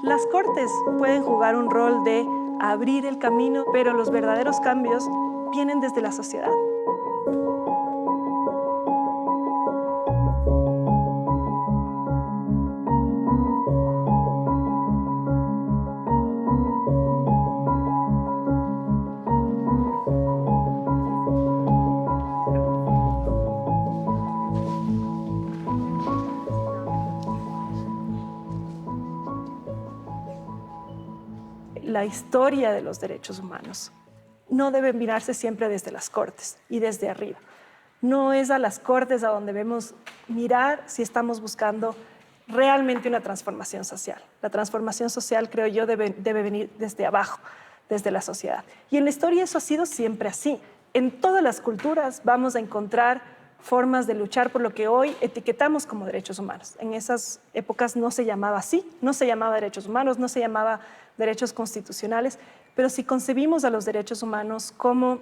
Las cortes pueden jugar un rol de abrir el camino, pero los verdaderos cambios vienen desde la sociedad. La historia de los derechos humanos no debe mirarse siempre desde las cortes y desde arriba. No es a las cortes a donde debemos mirar si estamos buscando realmente una transformación social. La transformación social, creo yo, debe venir desde abajo, desde la sociedad. Y en la historia eso ha sido siempre así. En todas las culturas vamos a encontrar formas de luchar por lo que hoy etiquetamos como derechos humanos. En esas épocas no se llamaba así, no se llamaba derechos humanos, no se llamaba derechos constitucionales, pero si concebimos a los derechos humanos como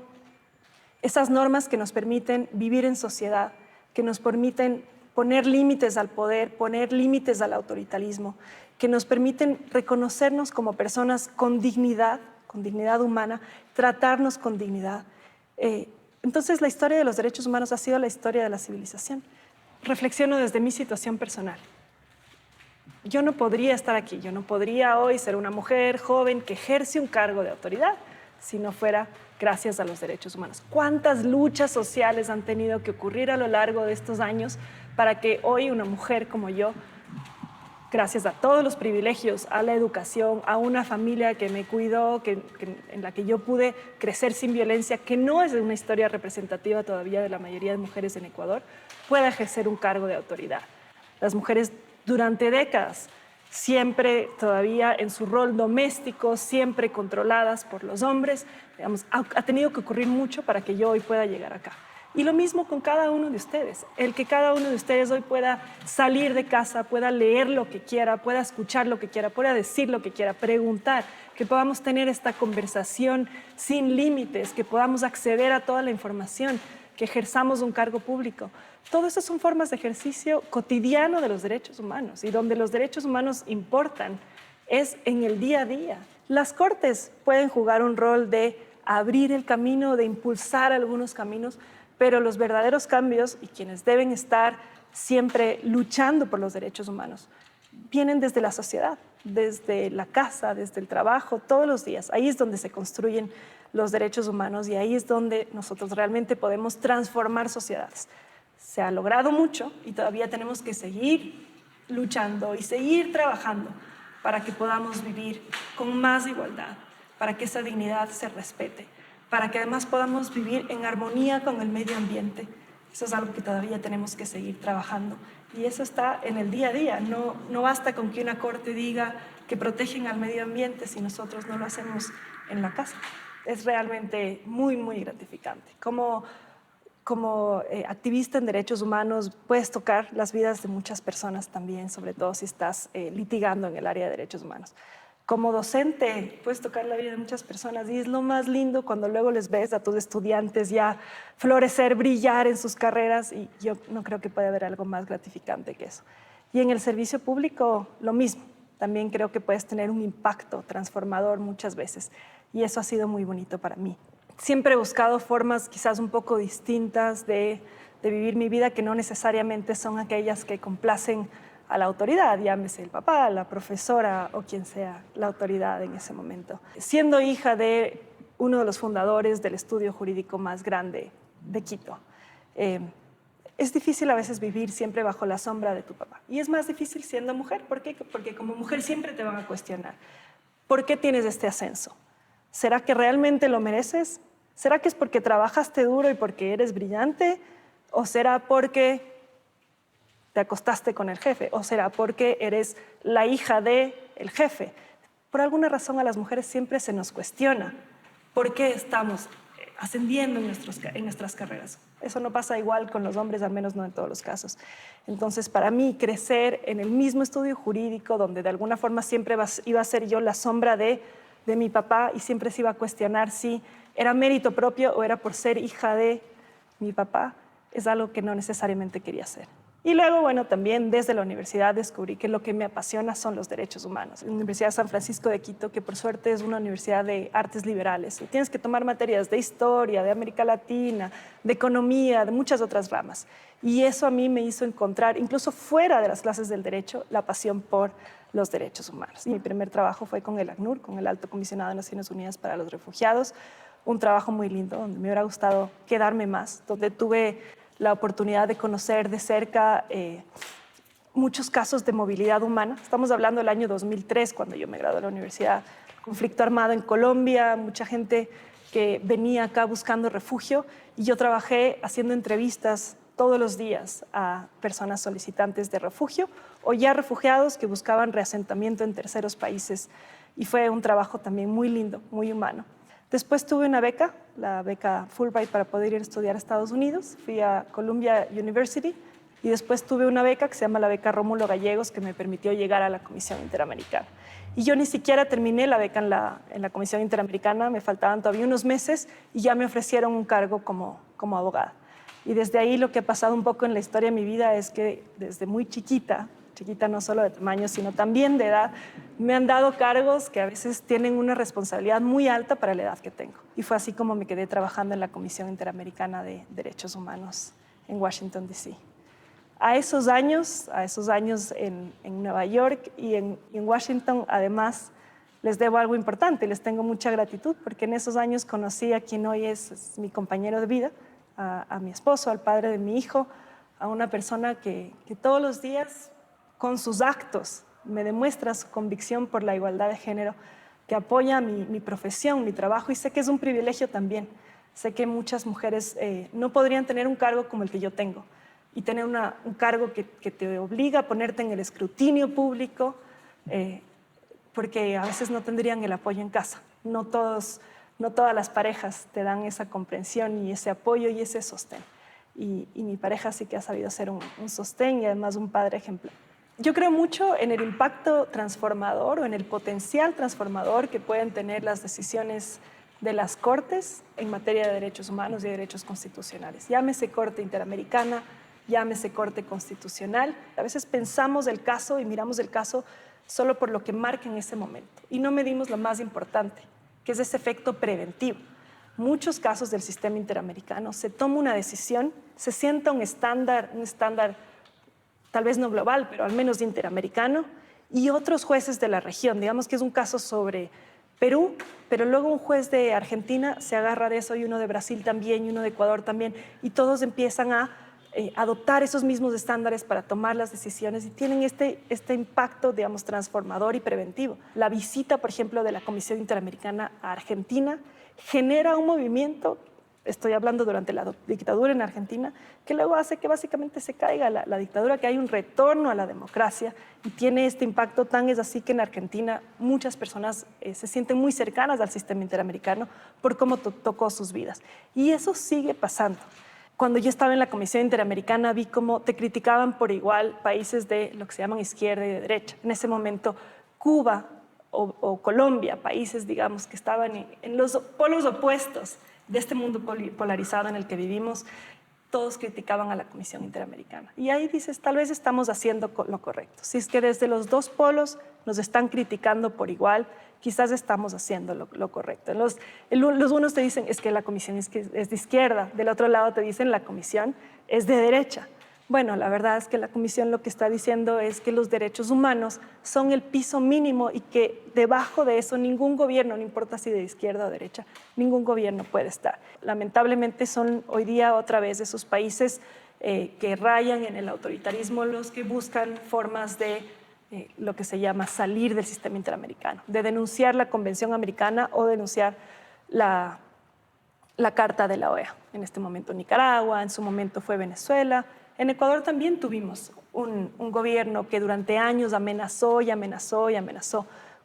esas normas que nos permiten vivir en sociedad, que nos permiten poner límites al poder, poner límites al autoritarismo, que nos permiten reconocernos como personas con dignidad humana, tratarnos con dignidad. Entonces, la historia de los derechos humanos ha sido la historia de la civilización. Reflexiono desde mi situación personal. Yo no podría estar aquí, yo no podría hoy ser una mujer joven que ejerce un cargo de autoridad si no fuera gracias a los derechos humanos. ¿Cuántas luchas sociales han tenido que ocurrir a lo largo de estos años para que hoy una mujer como yo, gracias a todos los privilegios, a la educación, a una familia que me cuidó, en la que yo pude crecer sin violencia, que no es una historia representativa todavía de la mayoría de mujeres en Ecuador, pueda ejercer un cargo de autoridad? Las mujeres durante décadas, siempre todavía en su rol doméstico, siempre controladas por los hombres, digamos, ha tenido que ocurrir mucho para que yo hoy pueda llegar acá. Y lo mismo con cada uno de ustedes, el que cada uno de ustedes hoy pueda salir de casa, pueda leer lo que quiera, pueda escuchar lo que quiera, pueda decir lo que quiera, preguntar, que podamos tener esta conversación sin límites, que podamos acceder a toda la información, que ejerzamos un cargo público. Todo eso son formas de ejercicio cotidiano de los derechos humanos, y donde los derechos humanos importan es en el día a día. Las cortes pueden jugar un rol de abrir el camino, de impulsar algunos caminos, pero los verdaderos cambios y quienes deben estar siempre luchando por los derechos humanos vienen desde la sociedad, desde la casa, desde el trabajo, todos los días. Ahí es donde se construyen los derechos humanos y ahí es donde nosotros realmente podemos transformar sociedades. Se ha logrado mucho y todavía tenemos que seguir luchando y seguir trabajando para que podamos vivir con más igualdad, para que esa dignidad se respete, para que además podamos vivir en armonía con el medio ambiente. Eso es algo que todavía tenemos que seguir trabajando y eso está en el día a día. No basta con que una corte diga que protegen al medio ambiente si nosotros no lo hacemos en la casa. Es realmente muy, muy gratificante. Como activista en derechos humanos puedes tocar las vidas de muchas personas también, sobre todo si estás litigando en el área de derechos humanos. Como docente puedes tocar la vida de muchas personas y es lo más lindo cuando luego les ves a tus estudiantes ya florecer, brillar en sus carreras, y yo no creo que pueda haber algo más gratificante que eso. Y en el servicio público lo mismo, también creo que puedes tener un impacto transformador muchas veces y eso ha sido muy bonito para mí. Siempre he buscado formas quizás un poco distintas de vivir mi vida que no necesariamente son aquellas que complacen a la autoridad, llámese el papá, la profesora o quien sea la autoridad en ese momento. Siendo hija de uno de los fundadores del estudio jurídico más grande de Quito, es difícil a veces vivir siempre bajo la sombra de tu papá. Y es más difícil siendo mujer. ¿Por qué? Porque como mujer siempre te van a cuestionar. ¿Por qué tienes este ascenso? ¿Será que realmente lo mereces? ¿Será que es porque trabajaste duro y porque eres brillante? ¿O será porque te acostaste con el jefe? ¿O será porque eres la hija del jefe? Por alguna razón a las mujeres siempre se nos cuestiona por qué estamos ascendiendo en nuestras carreras. Eso no pasa igual con los hombres, al menos no en todos los casos. Entonces, para mí, crecer en el mismo estudio jurídico, donde de alguna forma siempre iba a ser yo la sombra de mi papá y siempre se iba a cuestionar si era mérito propio o era por ser hija de mi papá, es algo que no necesariamente quería hacer. Y luego, bueno, también desde la universidad descubrí que lo que me apasiona son los derechos humanos. La Universidad de San Francisco de Quito, que por suerte es una universidad de artes liberales, y tienes que tomar materias de historia, de América Latina, de economía, de muchas otras ramas. Y eso a mí me hizo encontrar, incluso fuera de las clases del derecho, la pasión por los derechos humanos. Mi primer trabajo fue con el ACNUR, con el Alto Comisionado de Naciones Unidas para los Refugiados, un trabajo muy lindo, donde me hubiera gustado quedarme más, donde tuve la oportunidad de conocer de cerca muchos casos de movilidad humana. Estamos hablando del año 2003, cuando yo me gradué de la universidad. Conflicto armado en Colombia, mucha gente que venía acá buscando refugio, y yo trabajé haciendo entrevistas todos los días a personas solicitantes de refugio o ya refugiados que buscaban reasentamiento en terceros países. Y fue un trabajo también muy lindo, muy humano. Después tuve una beca, la beca Fulbright, para poder ir a estudiar a Estados Unidos. Fui a Columbia University y después tuve una beca que se llama la beca Rómulo Gallegos, que me permitió llegar a la Comisión Interamericana. Y yo ni siquiera terminé la beca en la Comisión Interamericana, me faltaban todavía unos meses y ya me ofrecieron un cargo como abogada. Y desde ahí lo que ha pasado un poco en la historia de mi vida es que desde muy chiquita no solo de tamaño, sino también de edad, me han dado cargos que a veces tienen una responsabilidad muy alta para la edad que tengo. Y fue así como me quedé trabajando en la Comisión Interamericana de Derechos Humanos en Washington, D.C. A esos años en Nueva York y en Washington, además, les debo algo importante, les tengo mucha gratitud, porque en esos años conocí a quien hoy es mi compañero de vida, a mi esposo, al padre de mi hijo, a una persona que todos los días, con sus actos, me demuestra su convicción por la igualdad de género, que apoya mi profesión, mi trabajo, y sé que es un privilegio también. Sé que muchas mujeres no podrían tener un cargo como el que yo tengo, y tener un cargo que te obliga a ponerte en el escrutinio público, porque a veces no tendrían el apoyo en casa. No todas las parejas te dan esa comprensión y ese apoyo y ese sostén. Y mi pareja sí que ha sabido ser un sostén y además un padre ejemplar. Yo creo mucho en el impacto transformador o en el potencial transformador que pueden tener las decisiones de las Cortes en materia de derechos humanos y de derechos constitucionales. Llámese Corte Interamericana, llámese Corte Constitucional. A veces pensamos el caso y miramos el caso solo por lo que marca en ese momento y no medimos lo más importante, que es ese efecto preventivo. Muchos casos del sistema interamericano se toma una decisión, se sienta un estándar tal vez no global, pero al menos interamericano, y otros jueces de la región. Digamos que es un caso sobre Perú, pero luego un juez de Argentina se agarra de eso y uno de Brasil también y uno de Ecuador también, y todos empiezan a adoptar esos mismos estándares para tomar las decisiones y tienen este impacto, digamos, transformador y preventivo. La visita, por ejemplo, de la Comisión Interamericana a Argentina genera un movimiento, estoy hablando durante la dictadura en Argentina, que luego hace que básicamente se caiga la dictadura, que hay un retorno a la democracia y tiene este impacto. Tan es así que en Argentina muchas personas se sienten muy cercanas al sistema interamericano por cómo tocó sus vidas. Y eso sigue pasando. Cuando yo estaba en la Comisión Interamericana vi cómo te criticaban por igual países de lo que se llaman izquierda y de derecha. En ese momento Cuba o Colombia, países, digamos, que estaban en los polos opuestos de este mundo polarizado en el que vivimos, todos criticaban a la Comisión Interamericana. Y ahí dices, tal vez estamos haciendo lo correcto. Si es que desde los dos polos nos están criticando por igual, quizás estamos haciendo lo correcto. Los unos te dicen, es que la Comisión es de izquierda, del otro lado te dicen, la Comisión es de derecha. Bueno, la verdad es que la Comisión lo que está diciendo es que los derechos humanos son el piso mínimo y que debajo de eso ningún gobierno, no importa si de izquierda o derecha, ningún gobierno puede estar. Lamentablemente son hoy día otra vez esos países que rayan en el autoritarismo los que buscan formas de lo que se llama salir del sistema interamericano, de denunciar la Convención Americana o denunciar la Carta de la OEA. En este momento Nicaragua, en su momento fue Venezuela. En Ecuador también tuvimos un gobierno que durante años amenazó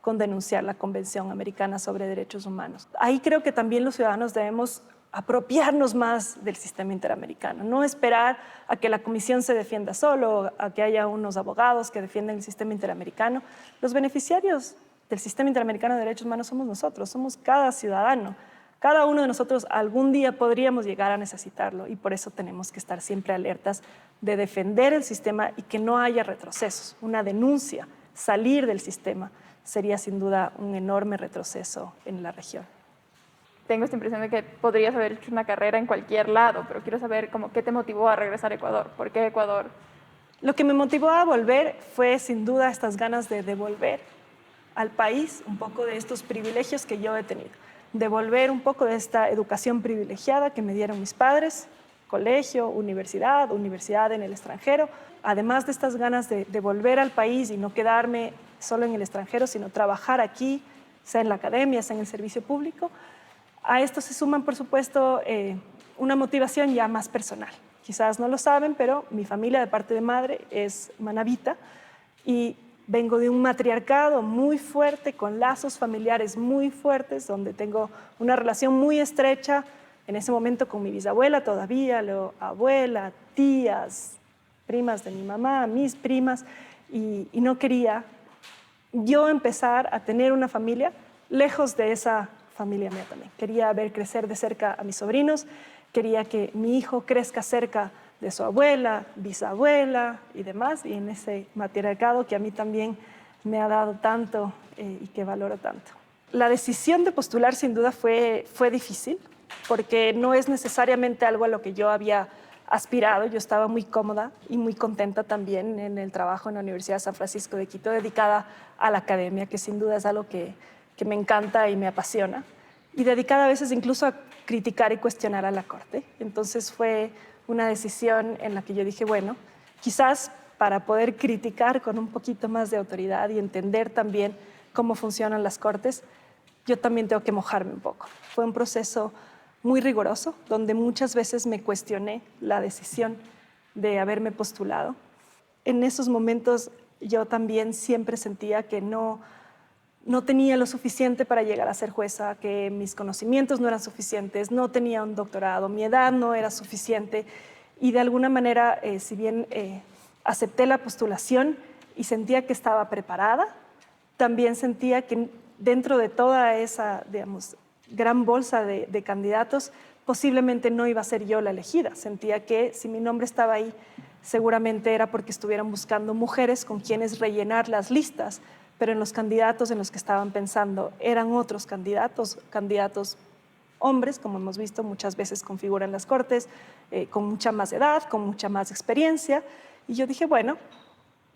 con denunciar la Convención Americana sobre Derechos Humanos. Ahí creo que también los ciudadanos debemos apropiarnos más del sistema interamericano, no esperar a que la Comisión se defienda solo, a que haya unos abogados que defiendan el sistema interamericano. Los beneficiarios del sistema interamericano de derechos humanos somos nosotros, somos cada ciudadano. Cada uno de nosotros algún día podríamos llegar a necesitarlo y por eso tenemos que estar siempre alertas de defender el sistema y que no haya retrocesos. Una denuncia, salir del sistema, sería sin duda un enorme retroceso en la región. Tengo esta impresión de que podrías haber hecho una carrera en cualquier lado, pero quiero saber qué te motivó a regresar a Ecuador. ¿Por qué Ecuador? Lo que me motivó a volver fue sin duda estas ganas de devolver al país un poco de estos privilegios que yo he tenido. Devolver un poco de esta educación privilegiada que me dieron mis padres, colegio, universidad, universidad en el extranjero. Además de estas ganas de volver al país y no quedarme solo en el extranjero, sino trabajar aquí, sea en la academia, sea en el servicio público. A esto se suman, por supuesto, una motivación ya más personal. Quizás no lo saben, pero mi familia de parte de madre es manabita y vengo de un matriarcado muy fuerte, con lazos familiares muy fuertes, donde tengo una relación muy estrecha, en ese momento con mi bisabuela todavía, luego abuela, tías, primas de mi mamá, mis primas, y no quería yo empezar a tener una familia lejos de esa familia mía también. Quería ver crecer de cerca a mis sobrinos, quería que mi hijo crezca cerca de su abuela, bisabuela y demás, y en ese matriarcado que a mí también me ha dado tanto y que valoro tanto. La decisión de postular sin duda fue difícil, porque no es necesariamente algo a lo que yo había aspirado. Yo estaba muy cómoda y muy contenta también en el trabajo en la Universidad de San Francisco de Quito, dedicada a la academia, que sin duda es algo que me encanta y me apasiona, y dedicada a veces incluso a criticar y cuestionar a la Corte. Entonces fue una decisión en la que yo dije, bueno, quizás para poder criticar con un poquito más de autoridad y entender también cómo funcionan las Cortes, yo también tengo que mojarme un poco. Fue un proceso muy riguroso, donde muchas veces me cuestioné la decisión de haberme postulado. En esos momentos yo también siempre sentía que no tenía lo suficiente para llegar a ser jueza, que mis conocimientos no eran suficientes, no tenía un doctorado, mi edad no era suficiente y de alguna manera, si bien acepté la postulación y sentía que estaba preparada, también sentía que dentro de toda esa, digamos, gran bolsa de candidatos, posiblemente no iba a ser yo la elegida. Sentía que si mi nombre estaba ahí, seguramente era porque estuvieran buscando mujeres con quienes rellenar las listas, pero en los candidatos en los que estaban pensando eran otros candidatos hombres, como hemos visto muchas veces configuran las Cortes, con mucha más edad, con mucha más experiencia. Y yo dije, bueno,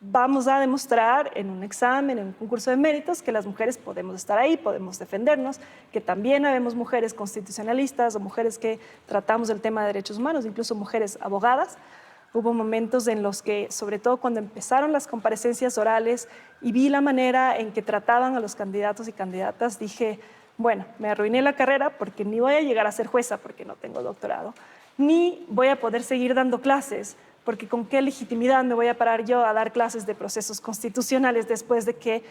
vamos a demostrar en un examen, en un concurso de méritos, que las mujeres podemos estar ahí, podemos defendernos, que también habemos mujeres constitucionalistas o mujeres que tratamos el tema de derechos humanos, incluso mujeres abogadas. Hubo momentos en los que, sobre todo cuando empezaron las comparecencias orales y vi la manera en que trataban a los candidatos y candidatas, dije, bueno, me arruiné la carrera porque ni voy a llegar a ser jueza porque no tengo doctorado, ni voy a poder seguir dando clases porque con qué legitimidad me voy a parar yo a dar clases de procesos constitucionales después de que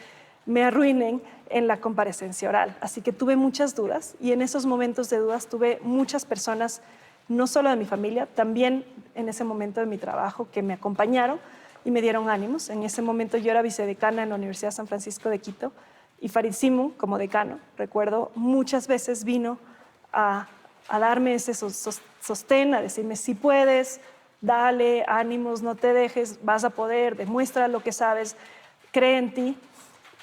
me arruinen en la comparecencia oral. Así que tuve muchas dudas y en esos momentos de dudas tuve muchas personas, no solo de mi familia, también en ese momento de mi trabajo, que me acompañaron y me dieron ánimos. En ese momento yo era vicedecana en la Universidad de San Francisco de Quito y Farid Simu, como decano, recuerdo, muchas veces vino a darme ese sostén, a decirme, si puedes, dale, ánimos, no te dejes, vas a poder, demuestra lo que sabes, cree en ti.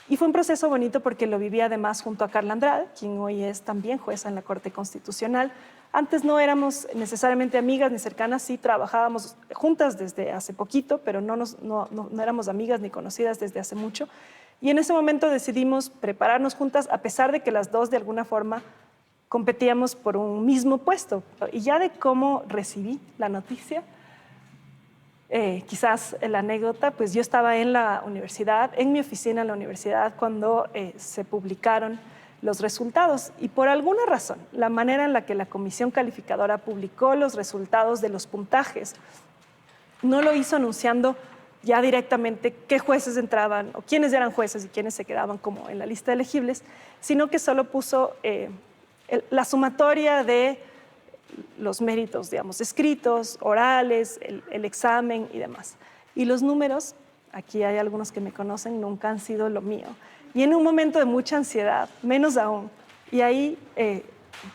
Y fue un proceso bonito porque lo viví además junto a Carla Andrade, quien hoy es también jueza en la Corte Constitucional. Antes no éramos necesariamente amigas ni cercanas, sí trabajábamos juntas desde hace poquito, pero no éramos amigas ni conocidas desde hace mucho. Y en ese momento decidimos prepararnos juntas, a pesar de que las dos de alguna forma competíamos por un mismo puesto. Y ya de cómo recibí la noticia, quizás la anécdota, pues yo estaba en la universidad, en mi oficina en la universidad, cuando se publicaron los resultados. Y por alguna razón, la manera en la que la comisión calificadora publicó los resultados de los puntajes no lo hizo anunciando ya directamente qué jueces entraban o quiénes eran jueces y quiénes se quedaban como en la lista de elegibles, sino que solo puso la sumatoria de los méritos, digamos, escritos, orales, el examen y demás. Y los números, aquí hay algunos que me conocen, nunca han sido lo mío. Y en un momento de mucha ansiedad, menos aún. Y ahí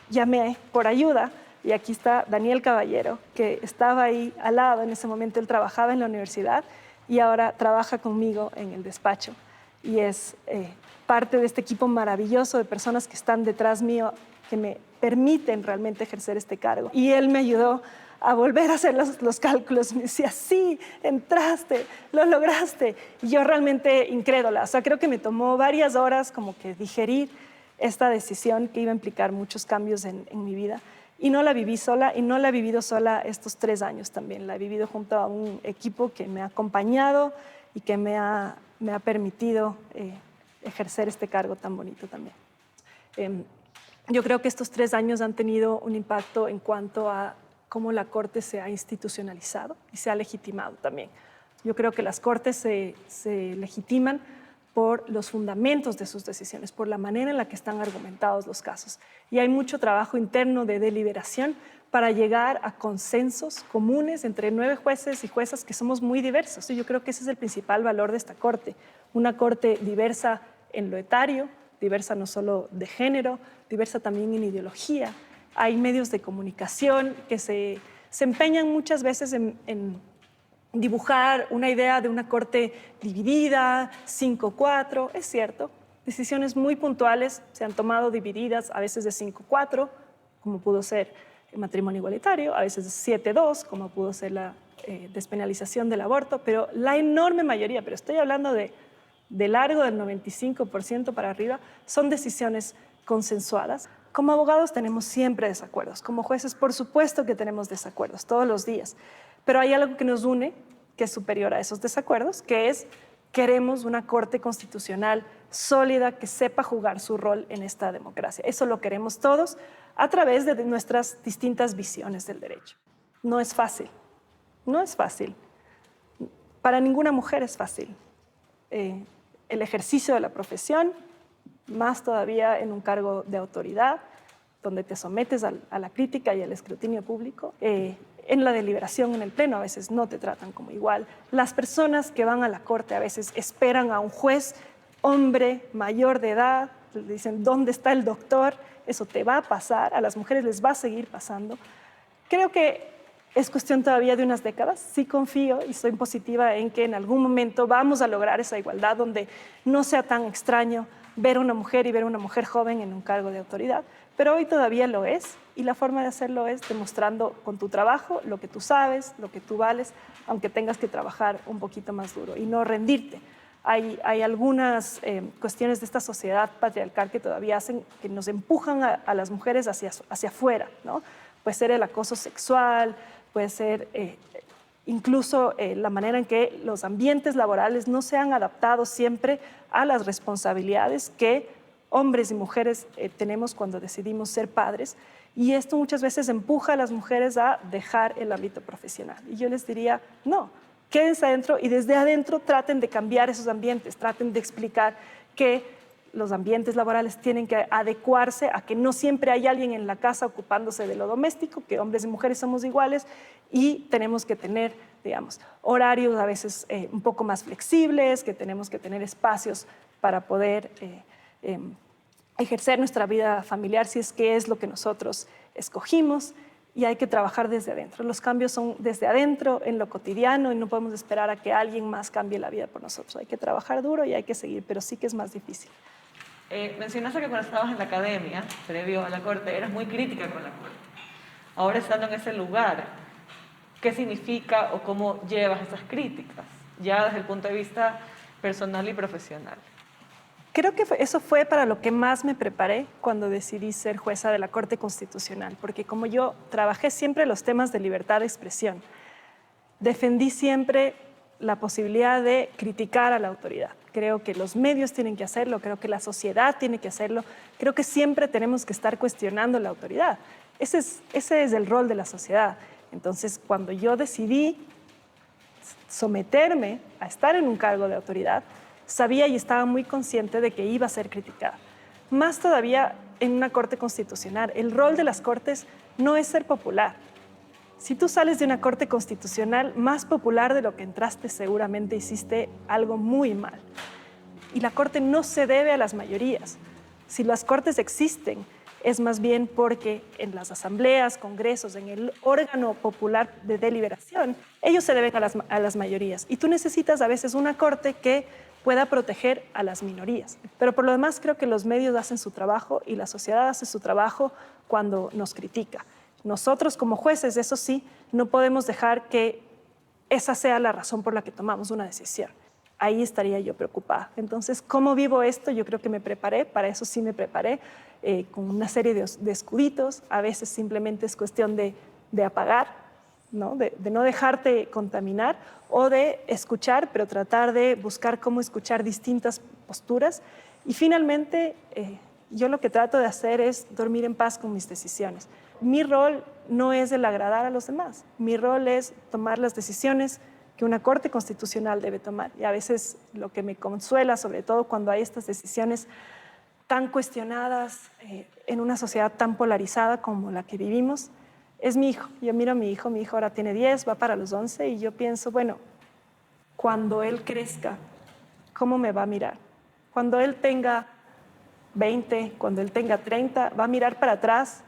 llamé por ayuda y aquí está Daniel Caballero, que estaba ahí al lado en ese momento. Él trabajaba en la universidad y ahora trabaja conmigo en el despacho y es parte de este equipo maravilloso de personas que están detrás mío, que me permiten realmente ejercer este cargo. Y él me ayudó a volver a hacer los cálculos. Me decía, sí, entraste, lo lograste. Y yo realmente incrédula. O sea, creo que me tomó varias horas como que digerir esta decisión que iba a implicar muchos cambios en mi vida. Y no la viví sola, y no la he vivido sola estos 3 años también. La he vivido junto a un equipo que me ha acompañado y que me ha permitido ejercer este cargo tan bonito también. Yo creo que estos 3 años han tenido un impacto en cuanto a cómo la Corte se ha institucionalizado y se ha legitimado también. Yo creo que las Cortes se legitiman por los fundamentos de sus decisiones, por la manera en la que están argumentados los casos. Y hay mucho trabajo interno de deliberación para llegar a consensos comunes entre 9 jueces y juezas que somos muy diversos. Y yo creo que ese es el principal valor de esta Corte. Una Corte diversa en lo etario, diversa no solo de género, diversa también en ideología. Hay medios de comunicación que se empeñan muchas veces en dibujar una idea de una corte dividida, 5-4, es cierto. Decisiones muy puntuales se han tomado divididas, a veces de 5-4, como pudo ser el matrimonio igualitario, a veces de 7-2, como pudo ser la despenalización del aborto, pero la enorme mayoría, pero estoy hablando de largo del 95% para arriba, son decisiones consensuadas. Como abogados tenemos siempre desacuerdos, como jueces por supuesto que tenemos desacuerdos todos los días, pero hay algo que nos une, que es superior a esos desacuerdos, que es queremos una Corte Constitucional sólida que sepa jugar su rol en esta democracia. Eso lo queremos todos a través de nuestras distintas visiones del derecho. No es fácil, no es fácil. Para ninguna mujer es fácil. El ejercicio de la profesión, más todavía en un cargo de autoridad, donde te sometes a la crítica y al escrutinio público. En la deliberación, en el pleno, a veces no te tratan como igual. Las personas que van a la corte a veces esperan a un juez, hombre, mayor de edad, le dicen, ¿dónde está el doctor? Eso te va a pasar, a las mujeres les va a seguir pasando. Creo que es cuestión todavía de unas décadas. Sí confío y soy positiva en que en algún momento vamos a lograr esa igualdad donde no sea tan extraño ver a una mujer y ver a una mujer joven en un cargo de autoridad, pero hoy todavía lo es y la forma de hacerlo es demostrando con tu trabajo lo que tú sabes, lo que tú vales, aunque tengas que trabajar un poquito más duro y no rendirte. Hay algunas cuestiones de esta sociedad patriarcal que todavía hacen que nos empujan a las mujeres hacia afuera, ¿no? Puede ser el acoso sexual, puede ser incluso la manera en que los ambientes laborales no se han adaptado siempre a las responsabilidades que hombres y mujeres tenemos cuando decidimos ser padres. Y esto muchas veces empuja a las mujeres a dejar el ámbito profesional. Y yo les diría, no, quédense adentro y desde adentro traten de cambiar esos ambientes, traten de explicar que los ambientes laborales tienen que adecuarse a que no siempre hay alguien en la casa ocupándose de lo doméstico, que hombres y mujeres somos iguales y tenemos que tener, digamos, horarios a veces un poco más flexibles, que tenemos que tener espacios para poder ejercer nuestra vida familiar si es que es lo que nosotros escogimos, y hay que trabajar desde adentro. Los cambios son desde adentro, en lo cotidiano, y no podemos esperar a que alguien más cambie la vida por nosotros. Hay que trabajar duro y hay que seguir, pero sí que es más difícil. Mencionaste que cuando estabas en la academia, previo a la Corte, eras muy crítica con la Corte. Ahora, estando en ese lugar, ¿qué significa o cómo llevas esas críticas, ya desde el punto de vista personal y profesional? Creo que eso fue para lo que más me preparé cuando decidí ser jueza de la Corte Constitucional, porque como yo trabajé siempre los temas de libertad de expresión, defendí siempre la posibilidad de criticar a la autoridad. Creo que los medios tienen que hacerlo, creo que la sociedad tiene que hacerlo, creo que siempre tenemos que estar cuestionando la autoridad. Ese es el rol de la sociedad. Entonces, cuando yo decidí someterme a estar en un cargo de autoridad, sabía y estaba muy consciente de que iba a ser criticada. Más todavía en una Corte Constitucional. El rol de las Cortes no es ser popular. Si tú sales de una Corte Constitucional más popular de lo que entraste, seguramente hiciste algo muy mal. Y la Corte no se debe a las mayorías. Si las Cortes existen es más bien porque en las asambleas, congresos, en el órgano popular de deliberación, ellos se deben a las mayorías. Y tú necesitas a veces una corte que pueda proteger a las minorías. Pero por lo demás creo que los medios hacen su trabajo y la sociedad hace su trabajo cuando nos critica. Nosotros como jueces, eso sí, no podemos dejar que esa sea la razón por la que tomamos una decisión. Ahí estaría yo preocupada. Entonces, ¿cómo vivo esto? Yo creo que me preparé, para eso sí me preparé, con una serie de escuditos. A veces simplemente es cuestión de apagar, ¿no? De no dejarte contaminar o de escuchar, pero tratar de buscar cómo escuchar distintas posturas. Y finalmente, yo lo que trato de hacer es dormir en paz con mis decisiones. Mi rol no es el agradar a los demás. Mi rol es tomar las decisiones que una Corte Constitucional debe tomar. Y a veces lo que me consuela, sobre todo cuando hay estas decisiones tan cuestionadas en una sociedad tan polarizada como la que vivimos, es mi hijo. Yo miro a mi hijo ahora tiene 10, va para los 11, y yo pienso, bueno, cuando él crezca, ¿cómo me va a mirar? Cuando él tenga 20, cuando él tenga 30, va a mirar para atrás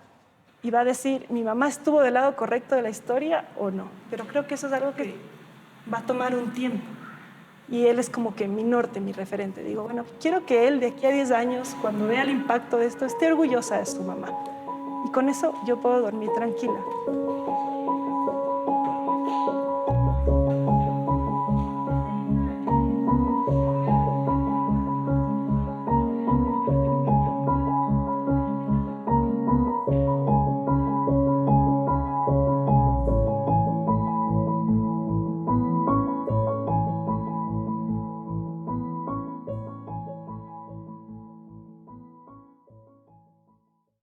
y va a decir, ¿mi mamá estuvo del lado correcto de la historia o no? Pero creo que eso es algo que va a tomar un tiempo. Y él es como que mi norte, mi referente. Digo, bueno, quiero que él de aquí a 10 años, cuando vea el impacto de esto, esté orgullosa de su mamá. Y con eso yo puedo dormir tranquila.